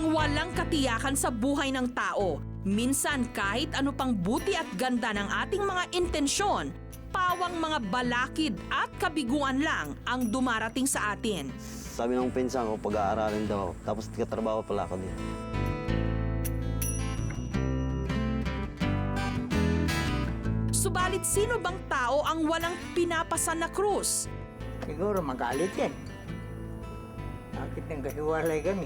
Ang walang katiyakan sa buhay ng tao. Minsan kahit ano pang buti at ganda ng ating mga intensyon, pawang mga balakid at kabiguan lang ang dumarating sa atin. Sabi ng pinsan ko, pag-aaralin daw ako. Tapos katrabaho pala ako din. Subalit sino bang tao ang walang pinapasan na krus? Siguro magalit yan. Bakit nagkahiwalay kami?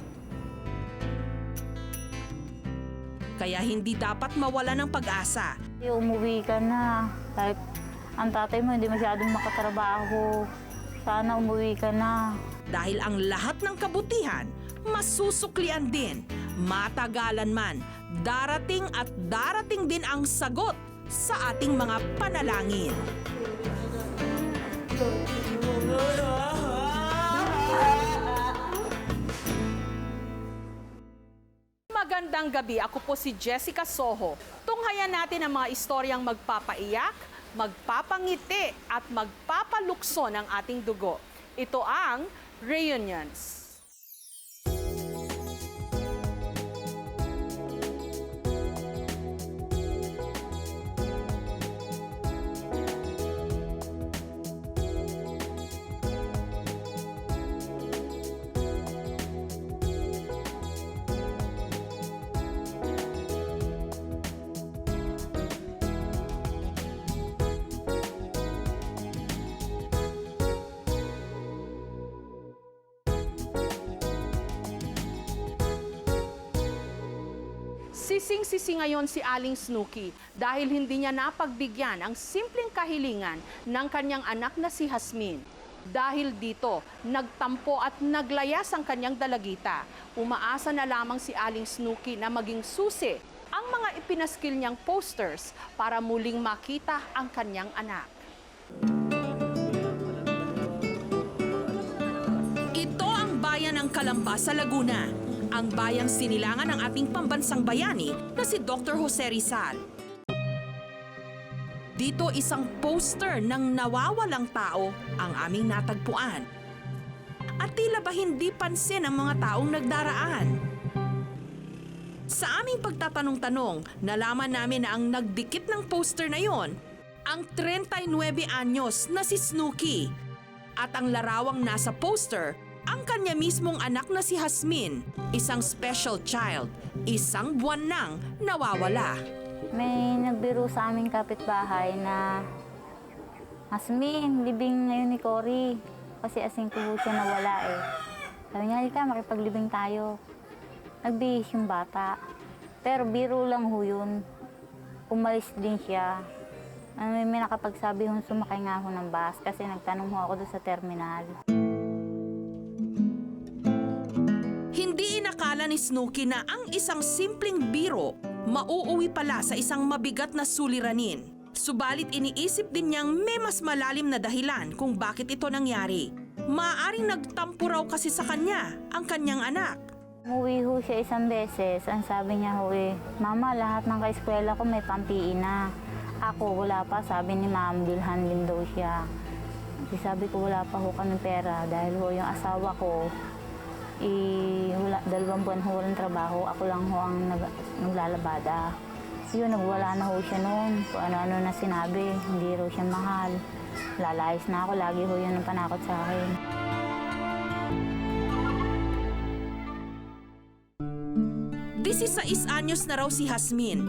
Kaya hindi dapat mawala ng pag-asa. Umuwi ka na. Kahit ang tatay mo hindi masyadong makatrabaho. Sana umuwi ka na. Dahil ang lahat ng kabutihan, masusuklian din. Matagalan man, darating at darating din ang sagot sa ating mga panalangin. Magandang gabi, ako po si Jessica Soho. Tunghayan natin ang mga istoryang magpapaiyak, magpapangiti at magpapalukso ng ating dugo. Ito ang Reunions. Sising-sisi ngayon si Aling Snooki dahil hindi niya napagbigyan ang simpleng kahilingan ng kanyang anak na si Jasmine. Dahil dito, nagtampo at naglayas ang kanyang dalagita. Umaasa na lamang si Aling Snooki na maging susi ang mga ipinaskil niyang posters para muling makita ang kanyang anak. Ito ang bayan ng Calamba sa Laguna. Ang bayang sinilangan ng ating pambansang bayani na si Dr. Jose Rizal. Dito isang poster ng nawawalang tao ang aming natagpuan. At tila ba hindi pansin ang mga taong nagdaraan. Sa aming pagtatanong-tanong, nalaman namin na ang nagdikit ng poster na yon, ang 39 anyos na si Snooki. At ang larawang nasa poster, ang kanya mismong anak na si Jasmine, isang special child, isang buwan nang nawawala. May nagbiro sa aming kapitbahay na, Jasmine, libing ngayon ni Cory. Kasi asing ko siya nawala eh. Sabi niya, halika, makipaglibing tayo. Nagbihis yung bata. Pero biro lang ho yun. Umalis din siya. May nakapagsabi hong sumakay nga ho ng bus kasi nagtanong ho ako doon sa terminal. Hindi inakala ni Snooki na ang isang simpleng biro mauuwi pala sa isang mabigat na suliranin. Subalit iniisip din niyang may mas malalim na dahilan kung bakit ito nangyari. Maaaring nagtampo raw kasi sa kanya ang kanyang anak. Umuwi ho siya isang beses. Ang sabi niya ho eh, Mama, lahat ng kaeskwela ko may pampiin na. Ako, wala pa. Sabi ni Ma'am, bilhan din daw siya. Sabi ko, wala pa ho kami pera dahil ho yung asawa ko, 2 buwan ho walang trabaho. Ako lang ho ang naglalabada. Yun, nagwala na ho siya noon. Kung ano-ano na sinabi, hindi raw siya mahal. Lalayas na ako, lagi ho yun ang panakot sa akin. Is anyos na raw si Jasmine.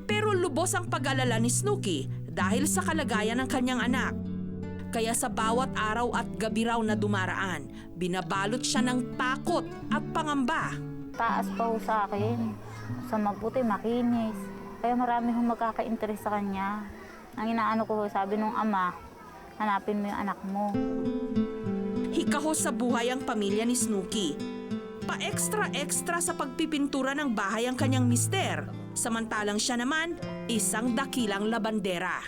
Pero lubos ang pag-alala ni Snooki dahil sa kalagayan ng kanyang anak. Kaya sa bawat araw at gabi raw na dumaraan, binabalot siya ng takot at pangamba. Taas pa ho sa akin. Sa mabuti, makinis. Kaya marami hong magkaka-interest sa kanya. Ang inaano ko, sabi nung ama, hanapin mo yung anak mo. Hikaho sa buhay ang pamilya ni Snooki. Pa-extra-extra sa pagpipintura ng bahay ang kanyang mister. Samantalang siya naman, isang dakilang labandera.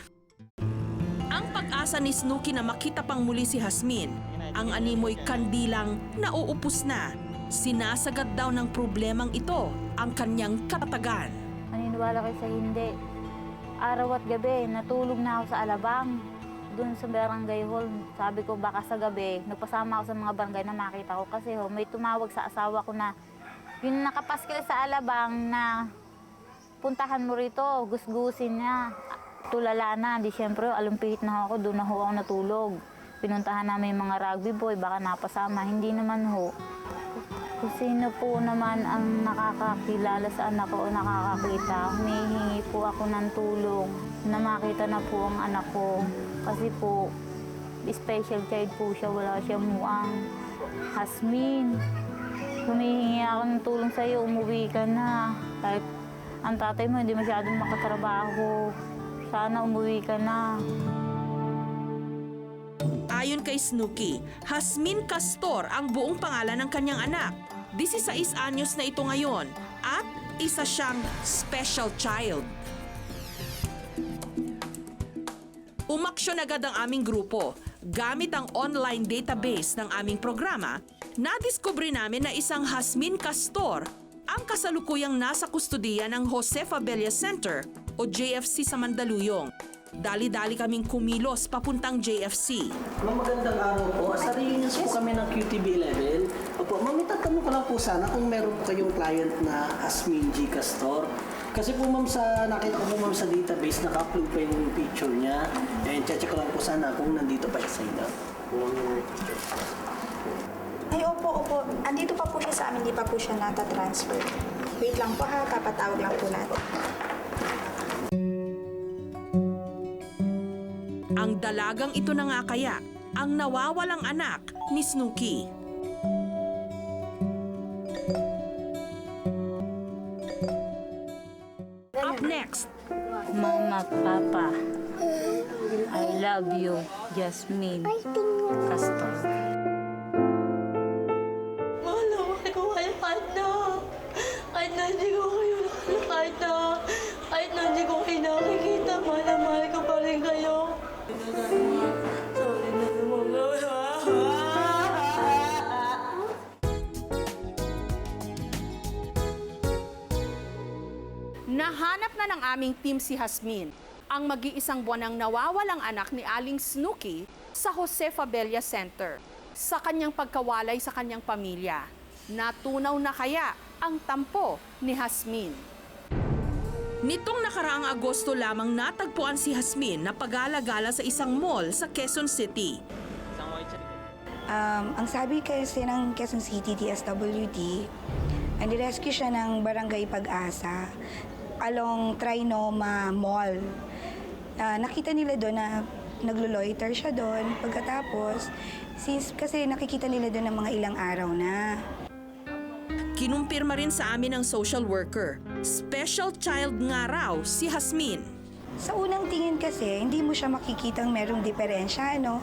Ang pag-asa ni Snooki na makita pang muli si Jasmine, ang animoy kandilang nauupos na. Sinasagad daw ng problemang ito ang kanyang katatagan. Naniniwala kayo sa hindi. Araw at gabi, natulog na ako sa alabang. Doon sa barangay hall, sabi ko baka sa gabi, nagpasama ako sa mga barangay na makita ko. Kasi may tumawag sa asawa ko na Yung nakapaskil sa alabang na puntahan mo rito, gusgusin niya. Tulala na, di syempre, alumpihit na ako, doon na ho ako natulog. Pinuntahan namin yung mga rugby boy, baka napasama. Hindi naman ho. Kung sino po naman ang nakakakilala sa anak ko o nakakakita, humihingi po ako ng tulong na makita na po ang anak ko. Kasi po, special child po siya, wala siyang muang. Hasmin, humihingi ako ng tulong sa'yo, umuwi ka na. Kahit ang tatay mo hindi masyadong makatrabaho, sana umuwi ka na. Ayon kay Snooki, Hasmin Castor ang buong pangalan ng kanyang anak. 16 anyos na ito ngayon at isa siyang special child. Umaksyon agad ang aming grupo. Gamit ang online database ng aming programa, nadiskubre namin na isang Hasmin Castor ang kasalukuyang nasa kustudiya ng Josefa Bella Center o JFC sa Mandaluyong. Dali-dali kaming kumilos papuntang JFC. Ma'am, magandang araw po. Sa reunions po kami ng QTB11. Opo, ma'am, itatanong ko lang po sana kung meron po kayong client na Hasmin G. Castor. Kasi po ma'am, nakita ko po ma'am sa database, naka-upload pa yung picture niya. And check ko lang po sana kung nandito pa siya sa inyo. Ay, opo. Andito pa po siya sa amin, hindi pa po siya nata-transfer. Wait lang po ha, papatawag lang po natin. Ang dalagang ito na nga kaya ang nawawalang anak ni Snooki. Up next, Mama, Papa, I love you, Jasmine Castor. Mahal ko kayo kahit na hindi ko kayo nakakita, kahit na hindi ko kayo nakikita, mahal ko pa rin kayo. Sorry na naman. nahanap na ng aming team si Hasmin, ang mag-iisang buwan ng nawawalang anak ni Aling Snooki sa Josefa Bella Center. Sa kanyang pagkawalay sa kanyang pamilya, natunaw na kaya ang tampo ni Hasmin. Nitong nakaraang Agosto lamang natagpuan si Hasmin na pag-alagala sa isang mall sa Quezon City. Ang sabi kasi ng Quezon City DSWD, nirescue siya ng Barangay Pag-asa along Trinoma Mall. Nakita nila doon na naglo-loiter siya doon. Pagkatapos, kasi nakikita nila doon ng mga ilang araw na. Kinumpirma rin sa amin ng social worker. Special child nga raw si Hasmin. Sa unang tingin kasi, hindi mo siya makikitang merong diferensya, no?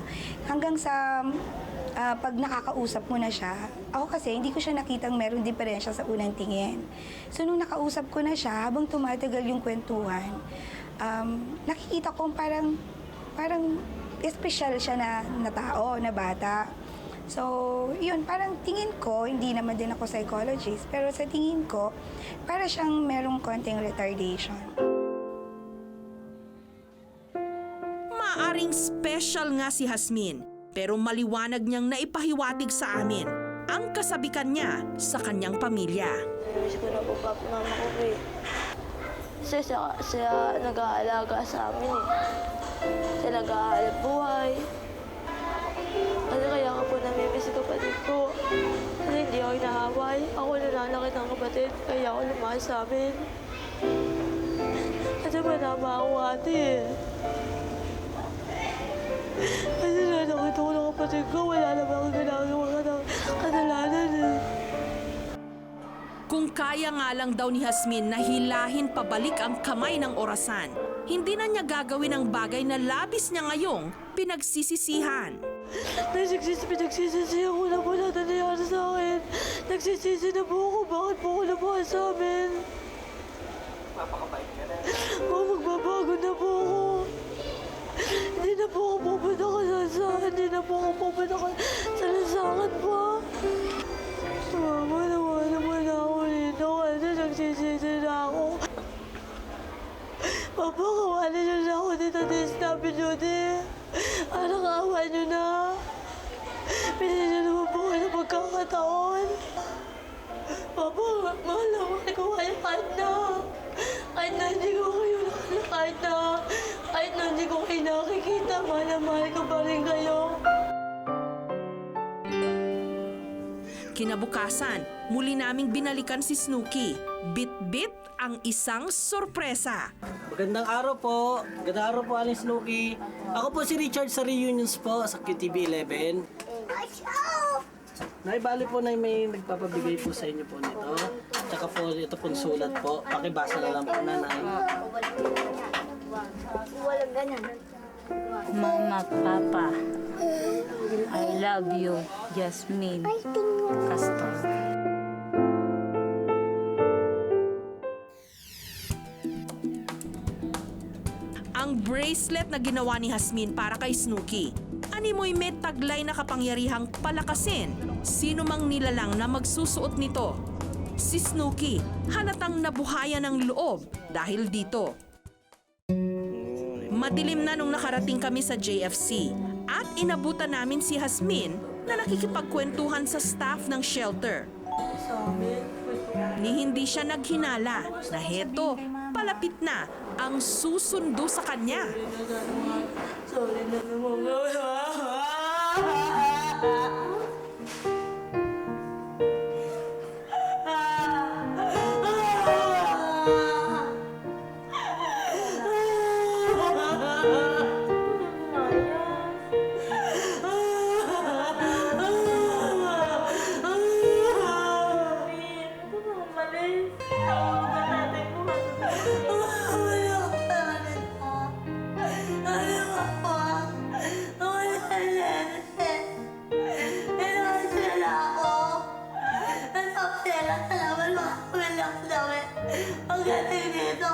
Hanggang sa pag nakakausap mo na siya, ako kasi hindi ko siya nakitang merong diferensya sa unang tingin. So nung nakausap ko na siya, habang tumatagal yung kwentuhan, nakikita ko parang espesyal siya na tao, na bata. So, yun, parang tingin ko, hindi naman din ako psychologist, pero sa tingin ko, para siyang merong konting retardation. Maaring special nga si Hasmin, pero maliwanag niyang naipahiwatig sa amin ang kasabikan niya sa kanyang pamilya. Namiss ko na po papa mama ko eh. Kasi siya nag-aalaga sa amin eh. Siya nag-aalap buhay. Kasi kaya nga po namimiss yung kapatid ko. Kasi hindi ako inaaway. Ako nananakit ng kapatid, kaya ako lumakas sa amin. Kasi manama ako ate eh. Kasi nanakit ako ng kapatid ko, wala naman ako ginagawa ng kasalanan eh. Kung kaya nga lang daw ni Hasmin na hilahin pabalik ang kamay ng orasan, hindi na niya gagawin ang bagay na labis niya ngayong pinagsisisihan. Pinagsisisi ako na po na nangyayari sa akin. Nagsisisi na po ako. Bakit po ako nabuhay sa amin? Magbabago na po ako. Hindi na po ako pupunta ka sa hindi na po ako pupunta ka sa lansangan pa. Mama, naman ako rito kasi nagsisisi na ako. Papa, kawala niyo na ako dito DSWD. Anak, awa niyo na. Pinili niyo naman po kayo ng pagkakataon. Papa, mahal na mahal ko kayo kahit na. Kahit na hindi ko kayo kahit na hindi ko kayo nakikita, mahal na mahal ko pa rin kayo. Kinabukasan, muli naming binalikan si Snooki. Bit-bit ang isang sorpresa. Magandang araw po. Magandang araw po, Aling Snooki. Ako po si Richard sa Reunions po sa QTV 11. Naibali po na may nagpapabigay po sa inyo po nito. Tsaka po ito pong sulat po. Pakibasa na lang po, Nanay. Mama, Papa, I love you, Jasmine Castor. Ang bracelet na ginawa ni Jasmine para kay Snooki. Animoy may taglay na kapangyarihang palakasin sino mang nilalang na magsusuot nito. Si Snooki halatang nabuhayan ng loob dahil dito. Madilim na nung nakarating kami sa JFC at inabutan namin si Jasmine na nakikipagkwentuhan sa staff ng shelter. Ni hindi siya naghinala na heto, palapit na ang susundo sa kanya. Sorry na naman. Ang galing nito.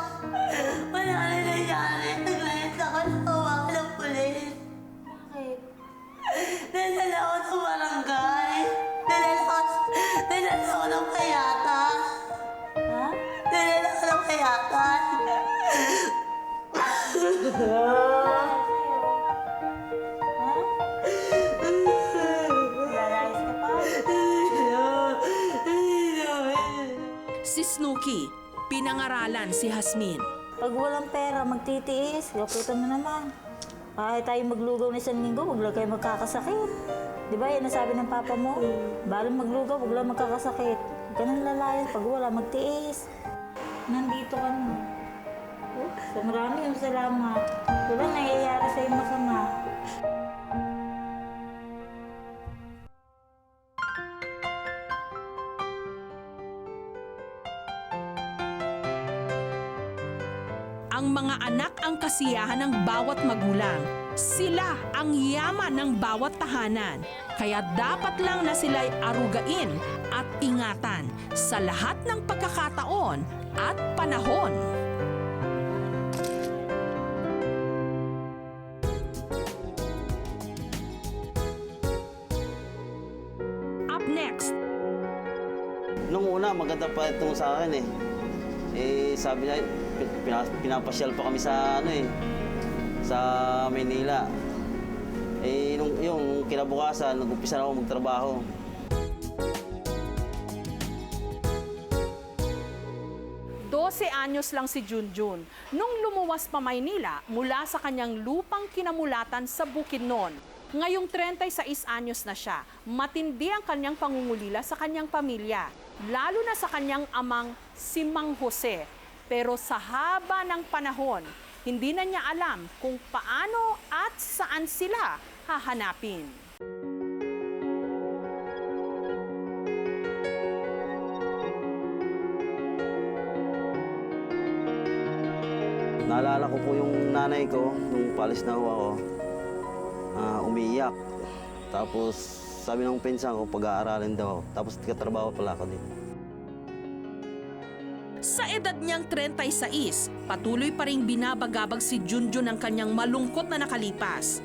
Wala na nangyari. Naglayas ako ng tawagan ng pulis. Bakit? Nadala ako sa barangay. Nadala ako ng payatan. Ha? Nadala ako ng payatan. Si Snooki, pinangaralan si Jasmine. Pag walang pera, magtitiis. Lapitan mo naman. Kahit tayo maglugaw na isang linggo, wag lang kayo magkakasakit. Di ba yan nasabi ng papa mo? Balang maglugaw, wag lang magkakasakit. Ganun lalayan. Pag wala, magtiis. Nandito ka na. So, maraming salamat. Wala nangyayari sa'yo masama. Ang mga anak ang kasiyahan ng bawat magulang. Sila ang yaman ng bawat tahanan. Kaya dapat lang na sila'y arugain at ingatan sa lahat ng pagkakataon at panahon. Up next, Nung una, maganda pa itong sa akin eh. Sabi niya, pinapasyal pa kami sa sa Maynila. Yung kinabukasan, nag-umpisa na ako magtrabaho. anyos lang si Junjun nung lumuwas pa Maynila mula sa kanyang lupang kinamulatan sa Bukidnon. Ngayong 36 anyos na siya, matindi ang kanyang pangungulila sa kanyang pamilya, lalo na sa kanyang amang si Mang Jose. Pero sa haba ng panahon, hindi na niya alam kung paano at saan sila hahanapin. Naalala ko po yung nanay ko, nung palis na ako, umiiyak. Tapos sabi ng pinsan ko, pag-aaralin daw ako. Tapos katrabaho pala ako dito. Sa edad niyang 36, patuloy pa ring binabagabag si Junjun ng kanyang malungkot na nakalipas.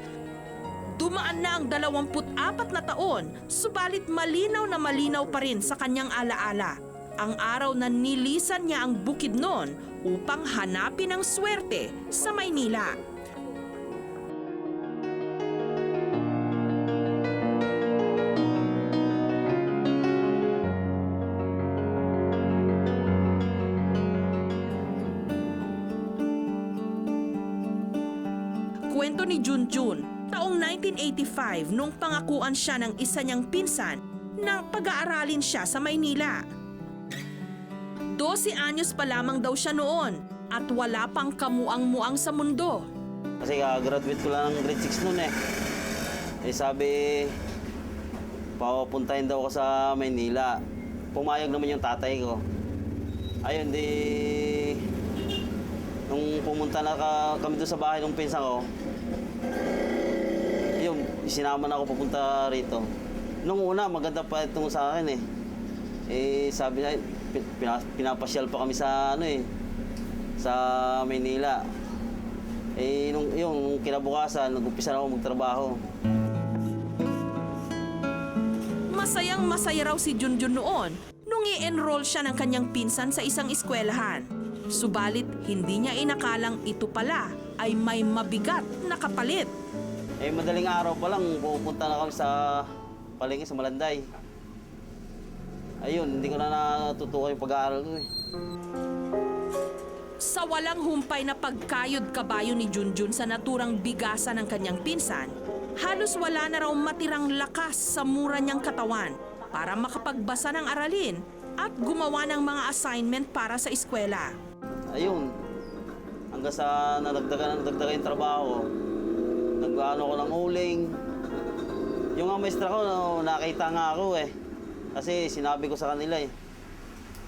Dumaan na ang 24 na taon, subalit malinaw na malinaw pa rin sa kanyang alaala. Ang araw na nilisan niya ang Bukidnon upang hanapin ang swerte sa Maynila. ni Junjun taong 1985 nung pangakuan siya ng isa niyang pinsan na pag-aaralin siya sa Maynila. 12 anyos pa lamang daw siya noon at wala pang kamuang-muang sa mundo. Kasi graduate ko lang ng grade 6 noon eh. Eh sabi, papuntahin daw ako sa Maynila. Pumayag naman yung tatay ko. Ayun, di... Nung pumunta na kami doon sa bahay ng pinsan ko, yun, sinama na ako papunta rito. Nung una, maganda pa itong sa akin eh. Eh, sabi niya, pinapasyal pa kami sa ano eh, sa Maynila. Eh, nung kinabukasan, nag-umpisa na ako magtrabaho. Masayang masaya raw si Junjun noon nung i-enroll siya ng kanyang pinsan sa isang eskwelahan. Subalit, hindi niya inakalang ito pala ay may mabigat na kapalit. Eh, madaling araw pa lang, pupunta na kami sa palengke sa Malanday. Ayun, hindi ko na natutukan yung pag-aaral ko eh. Sa walang humpay na pagkayod kabayo ni Junjun sa naturang bigasan ng kanyang pinsan, halos wala na raw matirang lakas sa mura niyang katawan para makapagbasa ng aralin at gumawa ng mga assignment para sa eskwela. Ayun, hanggang sa nadagdagan yung trabaho, nag-ano ko ng uling. Yung mga maestra ko, nakita nga ako eh. Kasi sinabi ko sa kanila eh.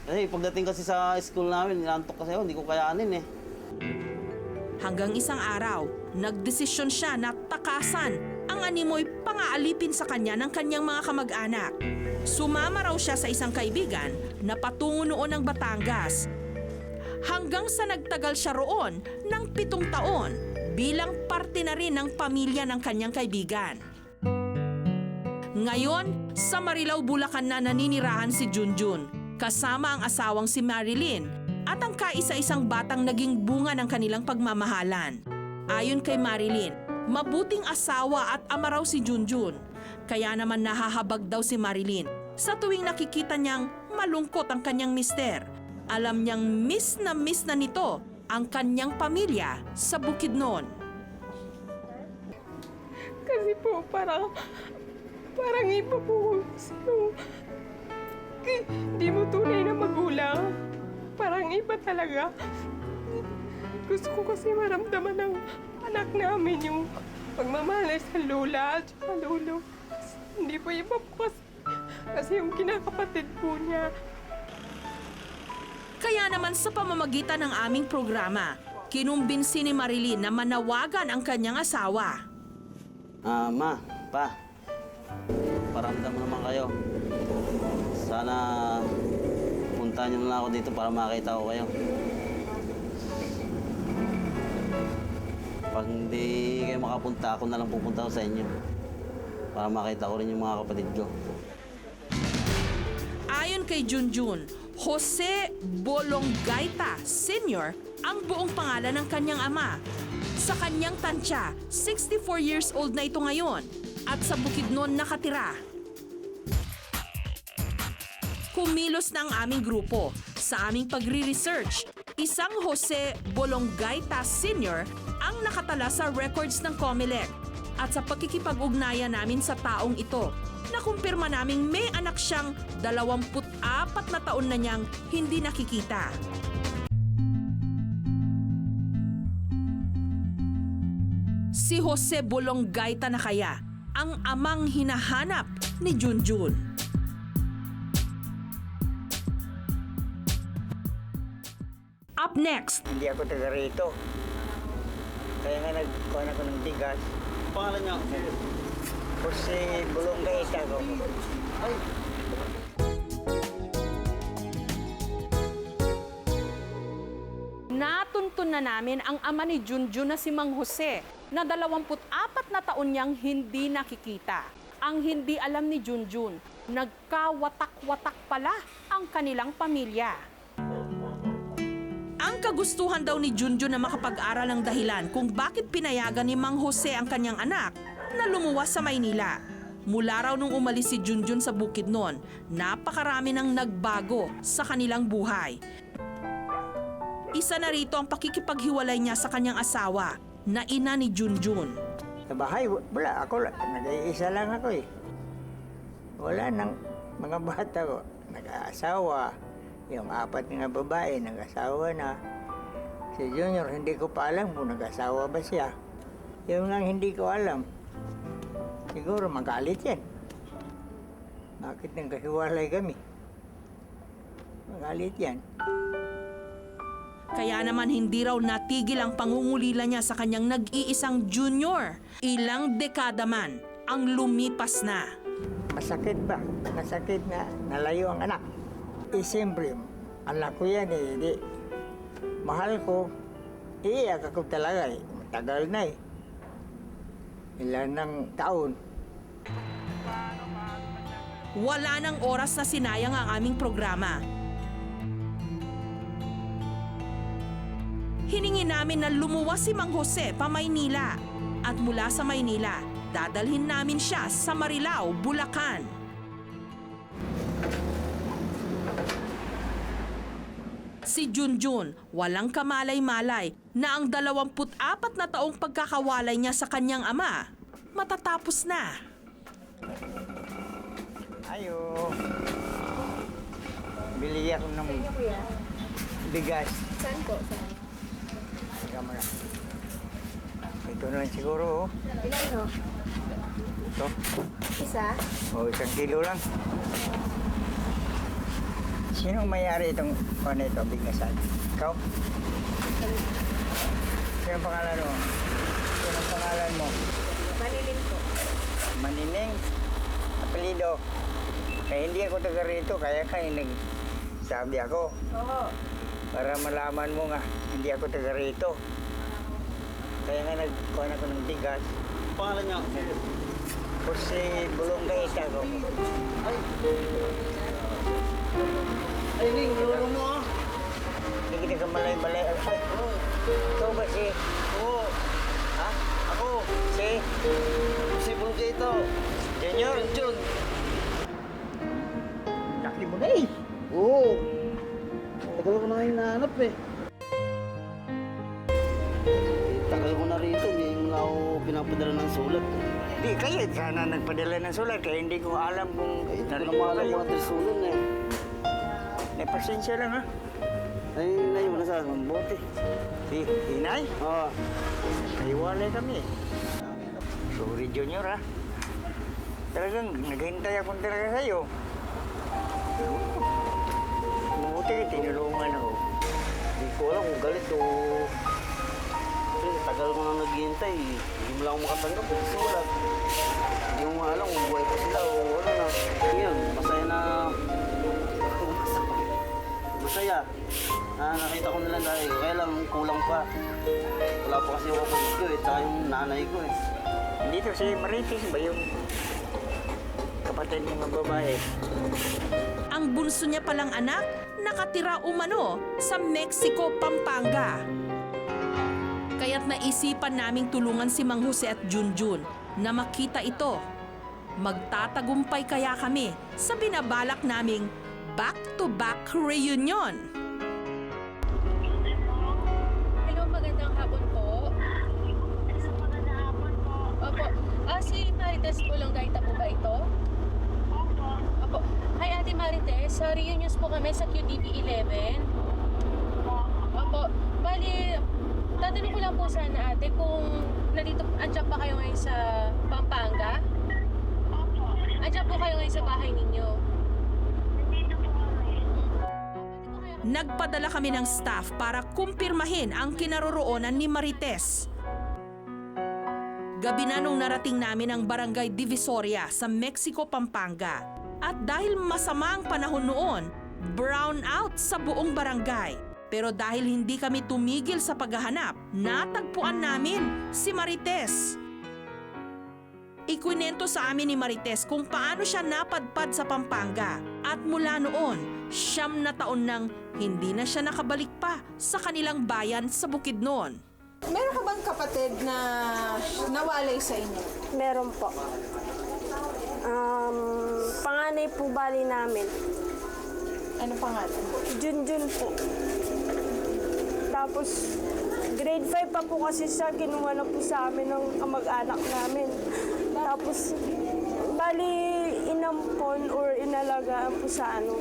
Kasi pagdating kasi sa school namin, inantok kasi ako, hindi ko kayanin eh. Hanggang isang araw, nagdesisyon siya na takasan ang animoy pangaalipin sa kanya ng kanyang mga kamag-anak. Sumama raw siya sa isang kaibigan na patungo noon ng Batangas. Hanggang sa nagtagal siya roon ng 7 taon bilang parte na rin ng pamilya ng kanyang kaibigan. Ngayon, sa Marilao, Bulacan na naninirahan si Junjun, kasama ang asawang si Marilyn at ang kaisa-isang batang naging bunga ng kanilang pagmamahalan. Ayon kay Marilyn, mabuting asawa at ama raw si Junjun. Kaya naman nahahabag daw si Marilyn sa tuwing nakikita niyang malungkot ang kanyang mister. Alam niyang miss na nito ang kanyang pamilya sa Bukidnon. Kasi po parang iba po sino. Di mo tunay na magulang. Parang iba talaga. Gusto ko kasi maramdaman ng anak namin yung pagmamahal sa lola at sa lolo. Hindi po iba po kasi yung kinakapatid po niya. Kaya naman sa pamamagitan ng aming programa, kinumbinsi ni Marilyn na manawagan ang kanyang asawa. Ma, pa, paramdam mo naman kayo. Sana puntahan niyo na lang ako dito para makita ko kayo. Pag hindi kayo makapunta, ako na lang pupunta ko sa inyo. Para makita ko rin yung mga kapatid ko. Ayon kay Junjun, Jose Bolongaita Sr. ang buong pangalan ng kanyang ama. Sa kanyang tansya, 64 years old na ito ngayon at sa Bukidnon nakatira. Kumilos na ang aming grupo sa aming pagre-research. Isang Jose Bolongaita Sr. ang nakatala sa records ng COMELEC at sa pagkikipag-ugnayan namin sa taong ito, nakumpirma naming may anak siyang 24 na taon na niyang hindi nakikita. Si Jose Bolongaita na kaya ang amang hinahanap ni Junjun. Up next, Hindi ako taga rito. Kaya nga nagkuhan ako ng bigas. Pangalan niyo? Kasi bulong gaita ko. natuntun na namin ang ama ni Junjun na si Mang Jose na 24 na taon niyang hindi nakikita. Ang hindi alam ni Junjun, nagkawatak-watak pala ang kanilang pamilya. Ang kagustuhan daw ni Junjun na makapag-aral ang dahilan kung bakit pinayagan ni Mang Jose ang kanyang anak na lumuwas sa Maynila. Mula raw nung umalis si Junjun sa Bukidnon, napakarami nang nagbago sa kanilang buhay. Isa na rito ang pakikipaghiwalay niya sa kanyang asawa na ina ni Junjun. Sa bahay, wala. Ako, nag-iisa lang ako eh. Wala nang mga bata ko. Nag-aasawa. Yung 4 na babae, nag-asawa na. Si Junior, hindi ko pa alam kung nag-asawa ba siya. Yung lang hindi ko alam. Siguro magalit yan. Bakit nagkahiwalay kami? Magalit yan. Kaya naman hindi raw natigil ang pangungulila niya sa kanyang nag-iisang junior. Ilang dekada man ang lumipas na. Masakit ba? Masakit na nalayo ang anak. Siyempre, anak ko yan eh. Di, mahal ko. Iiyak ako talaga eh. Matagal na eh. Ilan ng taon. Wala nang oras na sinayang ang aming programa. Hiningi namin na lumuwas si Mang Jose pa Maynila. At mula sa Maynila, dadalhin namin siya sa Marilao, Bulacan. Si Junjun, walang kamalay-malay na ang 24 na taong pagkakawalay niya sa kanyang ama, matatapos na. Ayo. Bili ako ng bigas. Saan po? Saan? Teka mo na. Ito na lang siguro. Oh. Ilan no? Ito. Isa? O, 1 kilo lang. Sino ang may-ari itong ito, bigasan? Ikaw? Sino ang pangalan mo? Sino ang pangalan mo? Maniling po. Manining. Apelido. Kaya hindi ako taga rito, kaya nagsabi ako. Oo. Para malaman mo nga, hindi ako taga rito. Kaya nga nagkuha ako ng bigas. Pangalan niya? Kasi bulong kaita ko. Ay, Ling, lolo mo ah. Hindi kita kamalay-balay. Ay, ikaw ba si? Oo. Ha? Ako. Si? Si Bulgito. Junior? Jun. Laki mo na eh. Oo. Tagal ko na hinahanap eh. Tagal ko na rito, hindi mo na ako pinapadala ng sulat. Di, kayo sana nagpadala ng sulat kaya hindi ko alam kung Hindi ko na narito maalam kayo. mga trisulan eh. May pasensya lang ha. Ay, nayo na sa mabuti. Si Inay, Oo. naiwalay kami. Sorry Junior ha. Talagang naghintay ako talaga sa'yo. Mabuti tinulungan ako. Hindi ko alam kung galit o... Kasi tagal ko na naghihintay. Hindi mo lang ako makatanggap ng sulat. Hindi mo alam kung buhay pa sila o ano na. Ngayon, masaya na... Masaya. Nakita ko nila dahil kaya lang kulang pa. Wala pa kasi yung kapatid ko eh, tsaka yung nanay ko eh. Dito si Marites ba yung kapatid ng mga babae? Ang bunso niya palang anak, nakatira umano sa Mexico, Pampanga. Kaya't naisipan naming tulungan si Mang Jose at Junjun na makita ito. Magtatagumpay kaya kami sa binabalak naming back-to-back reunion. Hello, magandang hapon po. Magandang hapon po. Opo. Si Marites Bulonggaita po ba ito? Opo. Hi, Ate Marites. Sa reunions po kami sa QTV 11. Opo. Bali, tatanong ko lang po sana ate kung andyan pa kayo ngayon sa Pampanga? Andyan po kayo ngayon sa bahay ninyo? Nagpadala kami ng staff para kumpirmahin ang kinaroroonan ni Marites. Gabi na nung narating namin ang Barangay Divisoria sa Mexico, Pampanga. At dahil masama ang panahon noon, brown out sa buong barangay. Pero dahil hindi kami tumigil sa paghahanap, natagpuan namin si Marites. Ikwinento sa amin ni Marites kung paano siya napadpad sa Pampanga. At mula noon, 9 na taon nang hindi na siya nakabalik pa sa kanilang bayan sa Bukidnon. Meron ka bang kapatid na nawalay sa inyo? Meron po. Panganay po bali namin. Ano pangalan? Junjun po. Tapos, Grade 5 pa po kasi siya, kinuha na po sa amin ng kamag-anak namin. Tapos, bali, inampon or inalagaan po sa ano.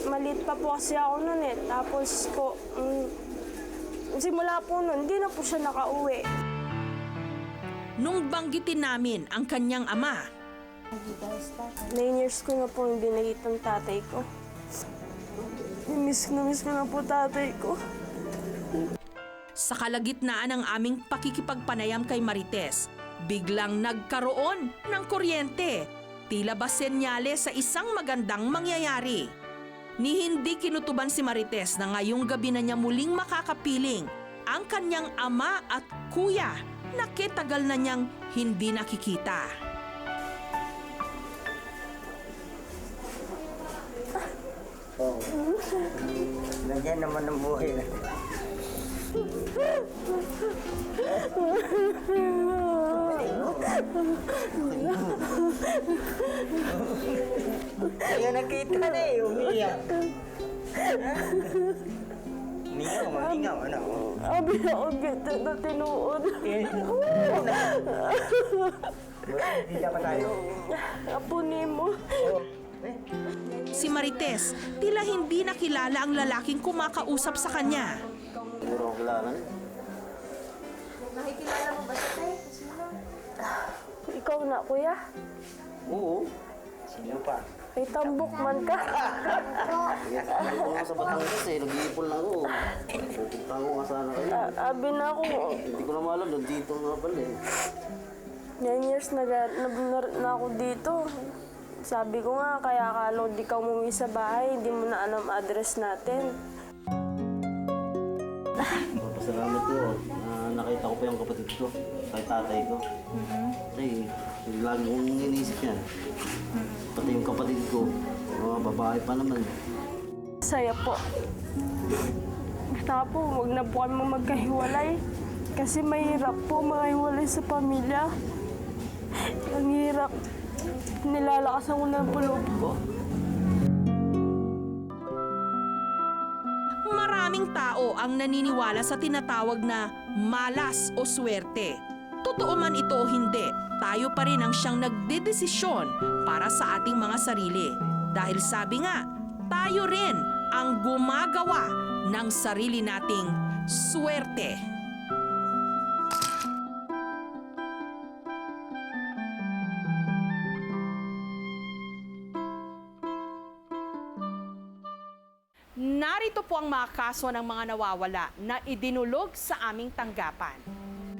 Maliit pa po kasi ako nun eh. Tapos po, simula po nun, hindi na po siya nakauwi. Nung banggitin namin ang kanyang ama, 9 years ko na po hindi nakita ang tatay ko. Miss ko na po tatay ko. sa kalagitnaan ng aming pakikipagpanayam kay Marites, biglang nagkaroon ng kuryente. Tila ba senyales sa isang magandang mangyayari. Ni hindi kinutuban si Marites na ngayong gabi na niya muling makakapiling ang kanyang ama at kuya na kitagal na niyang hindi nakikita. Oo. Lagyan naman ng buhay na. Kaya nakita na eh, umiyak. Umingaw, ano? Abi ako gito na tinuod. Hindi dapat tayo. Apo mo. Si Marites, tila hindi nakilala ang lalaking kumakausap sa kanya. Siguro ako kilala niya. Ikaw na, kuya. Oo. Sino pa? May tambok man ka. Nandito nga sa Batangas eh. Nag-iipon lang ako. Pupunta ko nga sana kayo. Abi na ako. Hindi ko na maalam. Nandito nga pala eh. 9 years na ako dito. Sabi ko nga, kaya akala di ka umuwi sa bahay, hindi mo na alam address natin. Papasalamat ko na nakita ko pa yung kapatid ko. Kay tatay ko. Kasi lagi kong inisip yan. Pati yung kapatid ko. Mga babae pa naman. Saya po. Basta po, huwag na po kami magkahiwalay. Kasi mahirap po makahiwalay sa pamilya. Ang hirap. Nilalakasan ko na ang loob ko. Maraming tao ang naniniwala sa tinatawag na malas o swerte. Totoo man ito o hindi, tayo pa rin ang siyang nagdedesisyon para sa ating mga sarili. Dahil sabi nga, tayo rin ang gumagawa ng sarili nating swerte. Narito po ang mga kaso ng mga nawawala na idinulog sa aming tanggapan.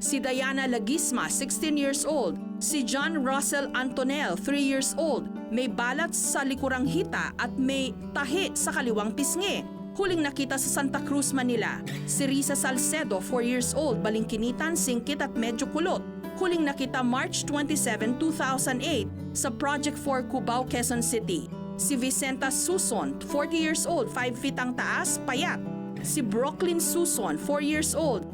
Si Diana Lagisma, 16 years old. Si John Russell Antonel, 3 years old. May balat sa likurang hita at may tahi sa kaliwang pisngi. Huling nakita sa Santa Cruz, Manila. Si Risa Salcedo, 4 years old. Balingkinitan, singkit at medyo kulot. Huling nakita March 27, 2008 sa Project 4 Cubao, Quezon City. Si Vicenta Suson, 40 years old, 5 feet ang taas, payat. Si Brooklyn Suson, 4 years old.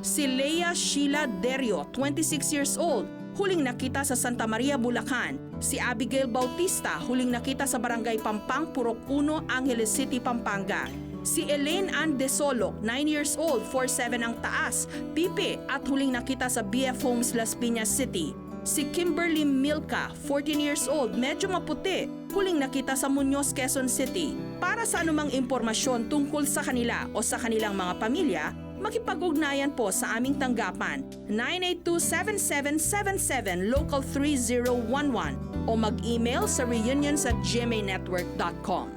Si Leia Sheila Derio, 26 years old, huling nakita sa Santa Maria, Bulacan. Si Abigail Bautista, huling nakita sa Barangay Pampang, Purok 1, Angeles City, Pampanga. Si Elaine Ann Desolok, 9 years old, 4'7" ang taas, pipi at huling nakita sa BF Homes, Las Piñas City. Si Kimberly Milka, 14 years old, medyo maputi, huling nakita sa Muñoz, Quezon City. Para sa anumang impormasyon tungkol sa kanila o sa kanilang mga pamilya, makipag-ugnayan po sa aming tanggapan 982-7777 local 3011 o mag-email sa reunions@gmanetwork.com.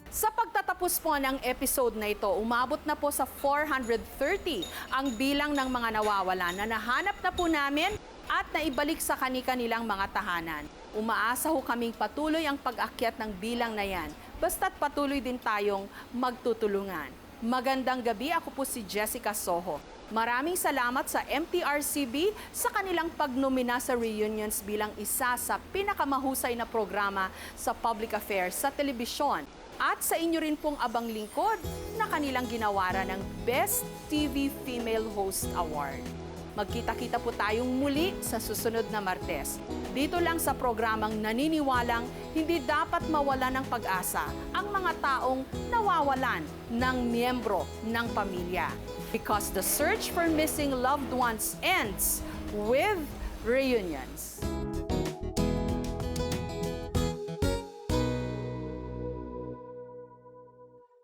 Sa pagtatapos po ng episode na ito, umabot na po sa 430 ang bilang ng mga nawawala na nahanap na po namin at naibalik sa kani-kanilang mga tahanan. Umaasa ho kaming patuloy ang pag-akyat ng bilang na yan, basta't patuloy din tayong magtutulungan. Magandang gabi, ako po si Jessica Soho. Maraming salamat sa MTRCB sa kanilang pagnomina sa Reunions bilang isa sa pinakamahusay na programa sa public affairs sa telebisyon. At sa inyo rin pong abang lingkod na kanilang ginawaran ng Best TV Female Host Award. Magkita-kita po tayong muli sa susunod na Martes. Dito lang sa programang naniniwalang hindi dapat mawalan ng pag-asa ang mga taong nawawalan ng miyembro ng pamilya. Because the search for missing loved ones ends with reunions.